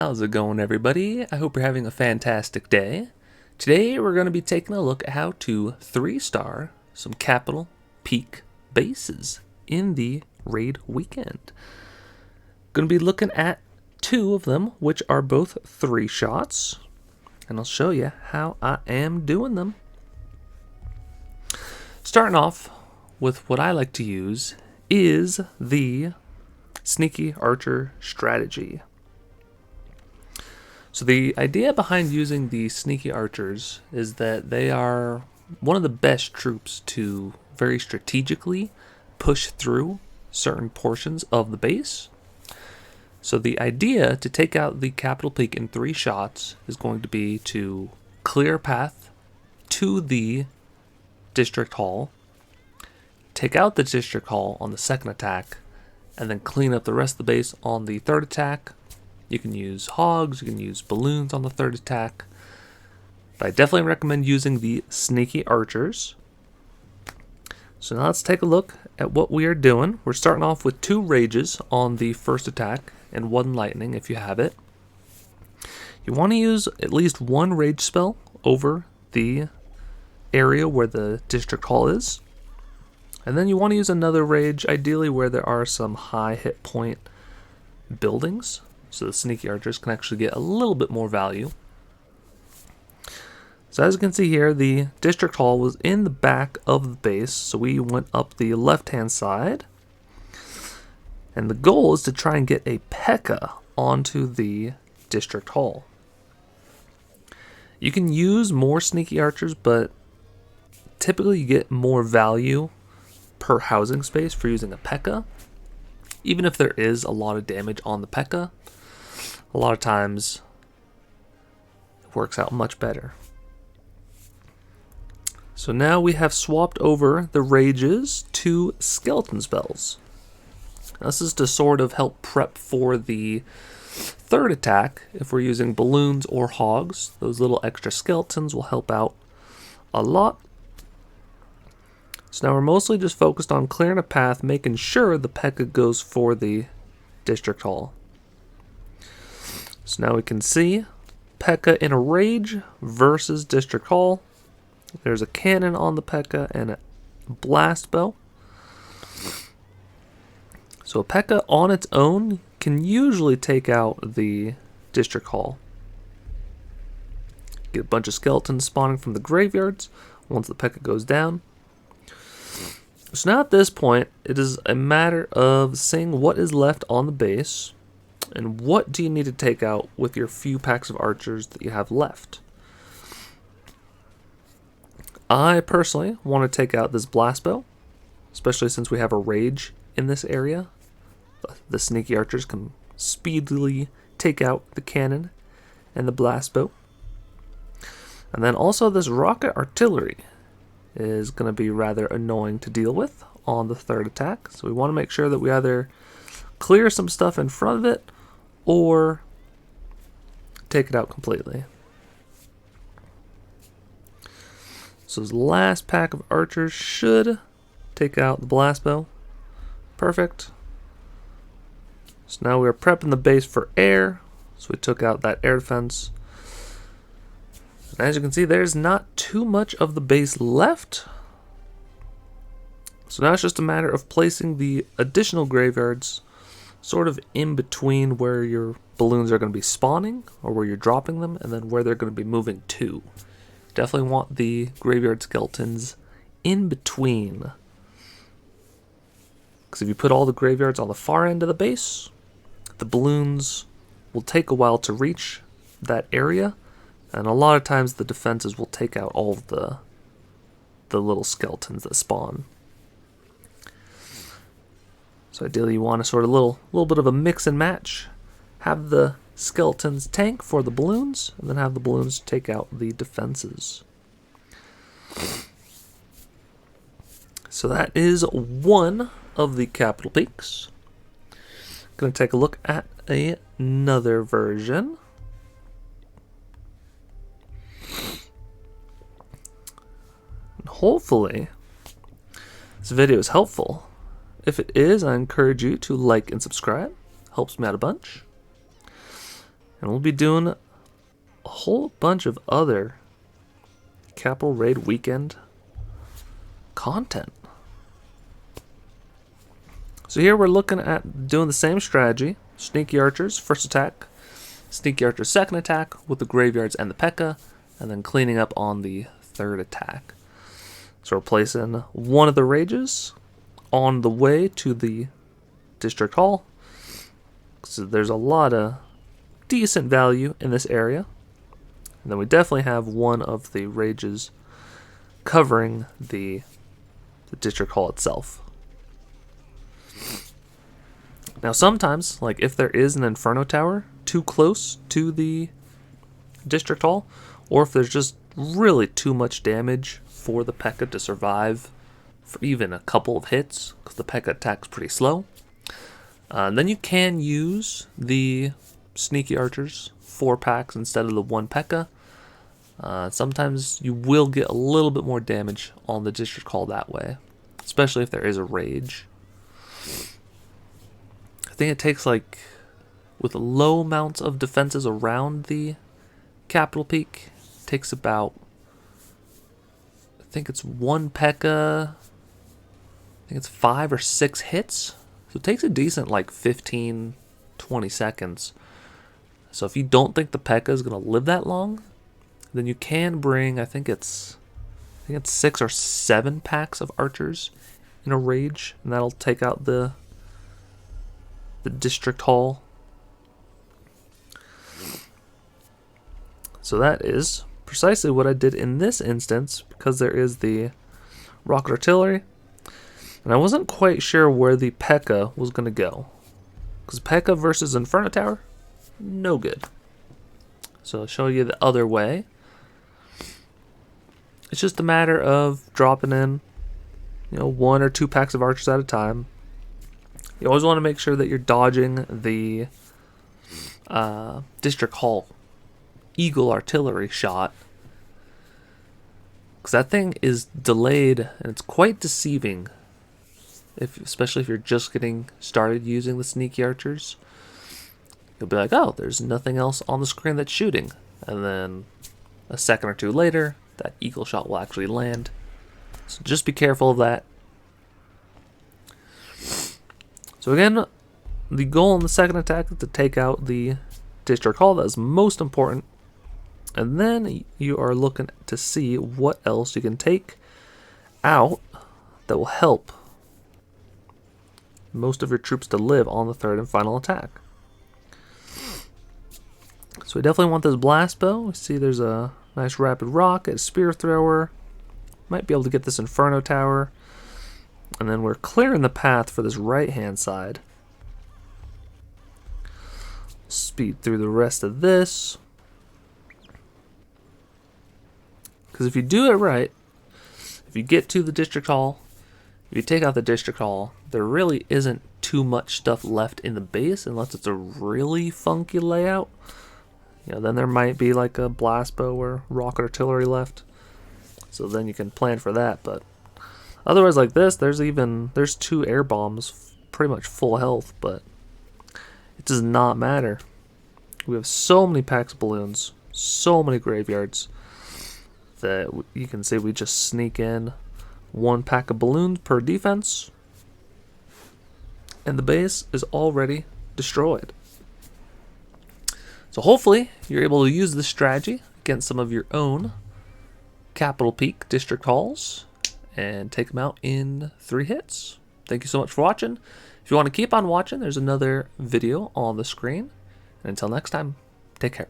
How's it going, everybody? I hope you're having a fantastic day. Today we're going to be taking a look at how to 3-star some Capital Peak bases in the raid weekend. Going to be looking at 2 of them, which are both 3 shots, and I'll show you how I am doing them. Starting off with what I like to use is the Sneaky Archer strategy. So the idea behind using the Sneaky Archers is that they are one of the best troops to very strategically push through certain portions of the base. So the idea to take out the Capital Peak in 3 shots is going to be to clear a path to the District Hall, take out the District Hall on the second attack, and then clean up the rest of the base on the third attack. You can use hogs, you can use balloons on the third attack. But I definitely recommend using the Sneaky Archers. So now let's take a look at what we are doing. We're starting off with 2 Rages on the first attack and 1 Lightning if you have it. You want to use at least 1 Rage spell over the area where the District Hall is. And then you want to use another Rage, ideally where there are some high hit point buildings, so the Sneaky Archers can actually get a little bit more value. So as you can see here, the District Hall was in the back of the base, so we went up the left-hand side. And the goal is to try and get a P.E.K.K.A. onto the District Hall. You can use more Sneaky Archers, but typically you get more value per housing space for using a P.E.K.K.A. Even if there is a lot of damage on the P.E.K.K.A., a lot of times it works out much better. So now we have swapped over the Rages to Skeleton spells. Now this is to sort of help prep for the third attack. If we're using balloons or hogs, those little extra skeletons will help out a lot. So now we're mostly just focused on clearing a path, making sure the P.E.K.K.A. goes for the District Hall. So now we can see P.E.K.K.A. in a Rage versus District Hall. There's a cannon on the P.E.K.K.A. and a blast bow. So a P.E.K.K.A. on its own can usually take out the District Hall. Get a bunch of skeletons spawning from the graveyards once the P.E.K.K.A. goes down. So now at this point, it is a matter of seeing what is left on the base and what do you need to take out with your few packs of archers that you have left. I personally want to take out this blast bow, especially since we have a Rage in this area. The Sneaky Archers can speedily take out the cannon and the blast bow. And then also this rocket artillery is going to be rather annoying to deal with on the third attack. So we want to make sure that we either clear some stuff in front of it or take it out completely. So this last pack of archers should take out the blast bow. Perfect. So now we're prepping the base for air. So we took out that air defense. And as you can see, there's not too much of the base left. So now it's just a matter of placing the additional graveyards sort of in between where your balloons are going to be spawning or where you're dropping them, and then where they're going to be moving to. Definitely want the graveyard skeletons in between. Because if you put all the graveyards on the far end of the base, the balloons will take a while to reach that area. And a lot of times the defenses will take out all of the little skeletons that spawn. So ideally you want a sort of little bit of a mix and match. Have the skeletons tank for the balloons, and then have the balloons take out the defenses. So that is one of the Capital Peaks. Going to take a look at another version. Hopefully this video is helpful. If it is, I encourage you to like and subscribe. Helps me out a bunch. And we'll be doing a whole bunch of other Capital Raid Weekend content. So here we're looking at doing the same strategy. Sneaky Archers, first attack. Sneaky Archers, second attack with the Graveyards and the P.E.K.K.A. And then cleaning up on the third attack. So we're placing one of the Rages on the way to the District Hall. So there's a lot of decent value in this area. And then we definitely have one of the Rages covering the District Hall itself. Now sometimes, like if there is an Inferno Tower too close to the District Hall, or if there's just really too much damage for the P.E.K.K.A. to survive for even a couple of hits, because the P.E.K.K.A. attacks pretty slow, then you can use the Sneaky Archers 4 packs instead of the 1 P.E.K.K.A. Sometimes you will get a little bit more damage on the District Hall that way, especially if there is a Rage. I think it takes, like, with low amounts of defenses around the Capital Peak, it takes about, I think it's 1 P.E.K.K.A. I think it's 5 or 6 hits. So it takes a decent, like, 15, 20 seconds. So if you don't think the P.E.K.K.A. is going to live that long, then you can bring, I think it's 6 or 7 packs of Archers in a Rage, and that'll take out the District Hall. So that is precisely what I did in this instance, because there is the Rocket Artillery, and I wasn't quite sure where the P.E.K.K.A. was going to go, because P.E.K.K.A. versus Inferno Tower, no good. So I'll show you the other way. It's just a matter of dropping in, 1 or 2 packs of Archers at a time. You always want to make sure that you're dodging the District Hall Eagle Artillery shot, because that thing is delayed and it's quite deceiving, especially if you're just getting started using the Sneaky Archers. You'll be like, oh, there's nothing else on the screen that's shooting, and then a second or two later that Eagle shot will actually land. So just be careful of that. So again, the goal in the second attack is to take out the District Hall. That is most important. And then you are looking to see what else you can take out that will help most of your troops to live on the third and final attack. So we definitely want this Blast Bow. We see there's a nice Rapid Rocket, a Spear Thrower. Might be able to get this Inferno Tower. And then we're clearing the path for this right-hand side. Speed through the rest of this. Because if you do it right, if you get to the District Hall, if you take out the District Hall, there really isn't too much stuff left in the base unless it's a really funky layout. Then there might be like a Blast Bow or Rocket Artillery left. So then you can plan for that, but otherwise, like this, there's 2 air bombs, pretty much full health, but it does not matter. We have so many packs of balloons, so many graveyards, that you can see we just sneak in 1 pack of balloons per defense, and the base is already destroyed. So hopefully you're able to use this strategy against some of your own Capital Peak District Halls and take them out in 3 hits. Thank you so much for watching. If you want to keep on watching, there's another video on the screen. And until next time, take care.